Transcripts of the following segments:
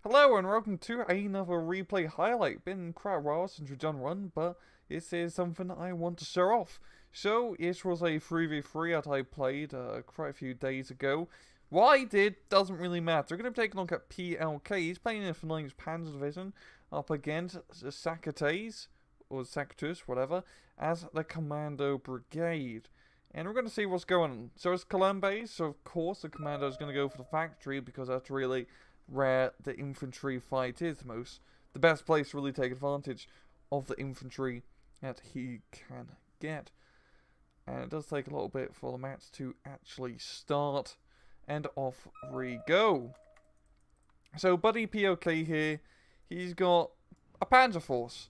Hello and welcome to another replay highlight. Been quite a while since we've done one, but this is something I want to show off. So, this was a 3v3 that I played quite a few days ago. What I did doesn't really matter. We're going to take a look at PLK. He's playing in the 9th Panzer Division up against the Sacates, or Sacatus, whatever, as the Commando Brigade. And we're going to see what's going on. So it's Columbus, so of course the Commando is going to go for the factory because that's really where the infantry fight is the best place to really take advantage of the infantry that he can get. And it does take a little bit for the match to actually start, and off we go. So Buddy POK here, he's got a panzer force,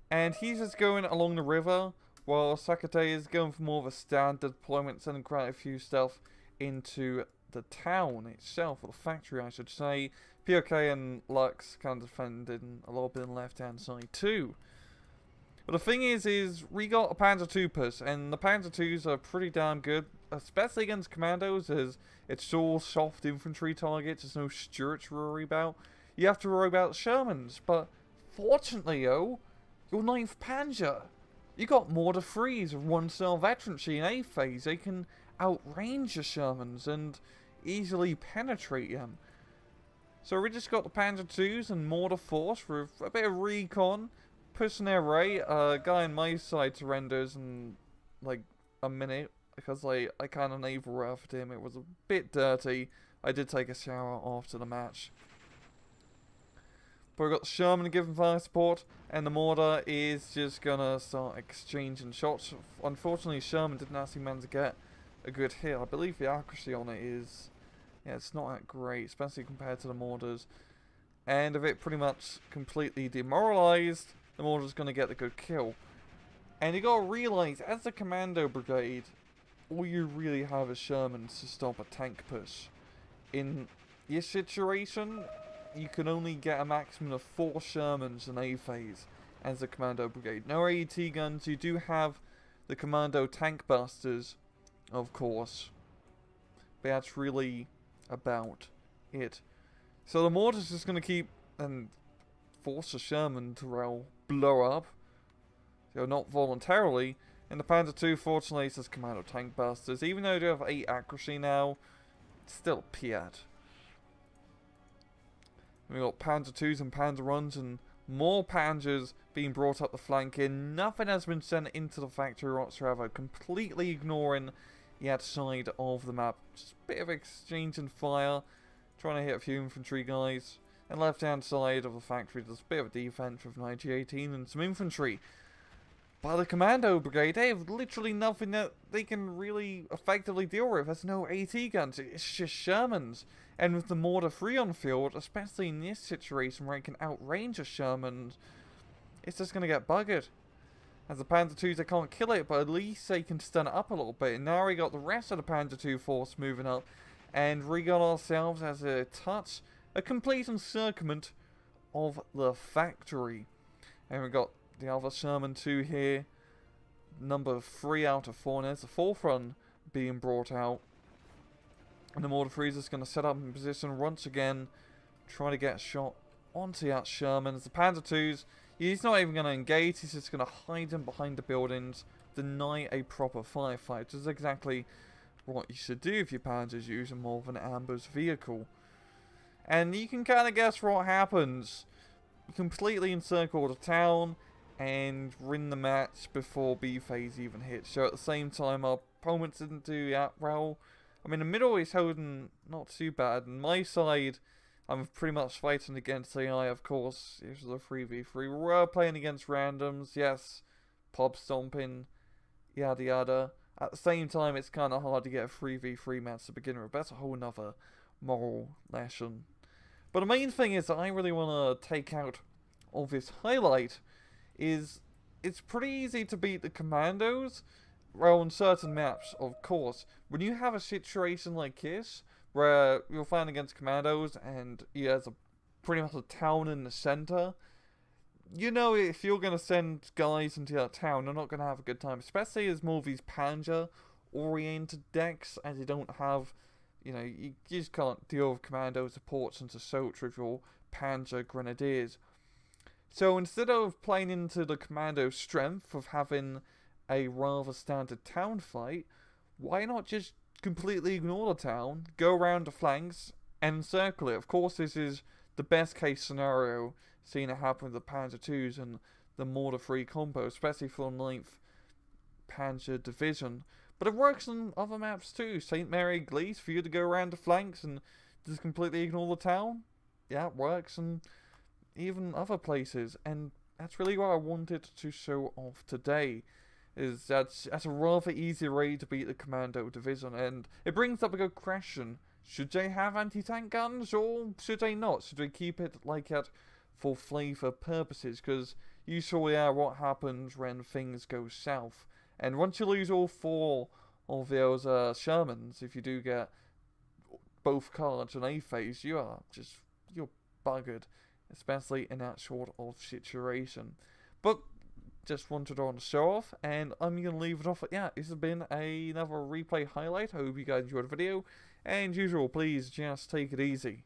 and he's just going along the river, while Sakate is going for more of a standard deployment, sending quite a few stuff into the town itself, or the factory I should say. POK and Lux kind of defending a little bit on the left hand side too. But the thing is we got a Panzer II push, and the Panzer IIs are pretty damn good, especially against commandos, as it's all soft infantry targets. There's no Stuart to worry about. You have to worry about Shermans, but fortunately, your 9th Panzer, you got mortar threes of 1-cell veterancy in A phase. They can outrange the Shermans and easily penetrate them. So we just got the Panzer IIs and mortar force with a bit of recon, pushing their way. A guy on my side surrenders in like a minute because I kind of naval roughed him. It was a bit dirty. I did take a shower after the match. But we've got Sherman giving fire support, and the mortar is just gonna start exchanging shots. Unfortunately, Sherman didn't actually manage to get a good hit. I believe the accuracy on it is, yeah, it's not that great, especially compared to the mortars. And if it pretty much completely demoralized, the mortar's gonna get the good kill. And you gotta realize, as the Commando Brigade, all you really have is Shermans to stop a tank push. In this situation, you can only get a maximum of 4 Shermans in A phase as the Commando Brigade. No AET guns. You do have the Commando tank busters, of course, but that's really about it. So the mortar's just going to keep and force the Sherman to blow up, so not voluntarily. And the Panzer II, fortunately, says Commando tank busters. Even though they do have 8 accuracy now, it's still a Piat. We got Panzer IIs and Panzer Is and more Panzers being brought up the flank in. Nothing has been sent into the factory whatsoever, completely ignoring the outside of the map. Just a bit of exchange and fire, trying to hit a few infantry guys. And left hand side of the factory there's a bit of a defense with an IG-18 and some infantry. By the Commando Brigade, they have literally nothing that they can really effectively deal with. There's no AT guns, it's just Shermans. And with the mortar free on field, especially in this situation where it can outrange a Sherman, it's just going to get buggered. As the Panzer IIs, they can't kill it, but at least they can stun it up a little bit. And now we got the rest of the Panzer II force moving up, and we got ourselves, as a touch, a complete encirclement of the factory. And we got the other Sherman 2 here, number 3 out of 4, and there's the 4th one being brought out. And the mortar freeze is going to set up in position once again, try to get a shot onto that Sherman. As the Panzer IIs, he's not even going to engage, he's just going to hide them behind the buildings, deny a proper firefight, which is exactly what you should do if your Panzers using more of an ambush vehicle. And you can kind of guess what happens. You completely encircle the town and win the match before B phase even hits. So at the same time, our opponents didn't do that well. I mean, the middle is holding not too bad. On my side, I'm pretty much fighting against AI, of course. This is a 3v3. We were playing against randoms, yes. Pub stomping, yada yada. At the same time, it's kind of hard to get a 3v3 match to begin with. That's a whole nother moral lesson. But the main thing is that I really want to take out of this highlight is it's pretty easy to beat the commandos. Well, on certain maps, of course. When you have a situation like this, where you're fighting against commandos and there's pretty much a town in the center, you know if you're going to send guys into that town, they're not going to have a good time. Especially as more of these Panzer-oriented decks, as you don't have, You know, you just can't deal with commando supports and assaults with your Panzer Grenadiers. So instead of playing into the commando strength of having a rather standard town fight, why not just completely ignore the town, go around the flanks, and encircle it? Of course, this is the best case scenario, seeing it happen with the Panzer IIs and the Mortar 3 combo, especially for the 9th Panzer Division. But it works on other maps too. St. Mary Glees, for you to go around the flanks and just completely ignore the town. Yeah, it works, and even other places. And that's really what I wanted to show off today. Is that's a rather easy way to beat the Commando Division. And it brings up a good question. Should they have anti-tank guns, or should they not? Should they keep it like that for flavor purposes? Because you saw, what happens when things go south. And once you lose all 4 of those Shermans, if you do get both cards in A phase, you're buggered, especially in that sort of situation. But just wanted to show off, and I'm going to leave it off at this has been another replay highlight. I hope you guys enjoyed the video, and as usual, please just take it easy.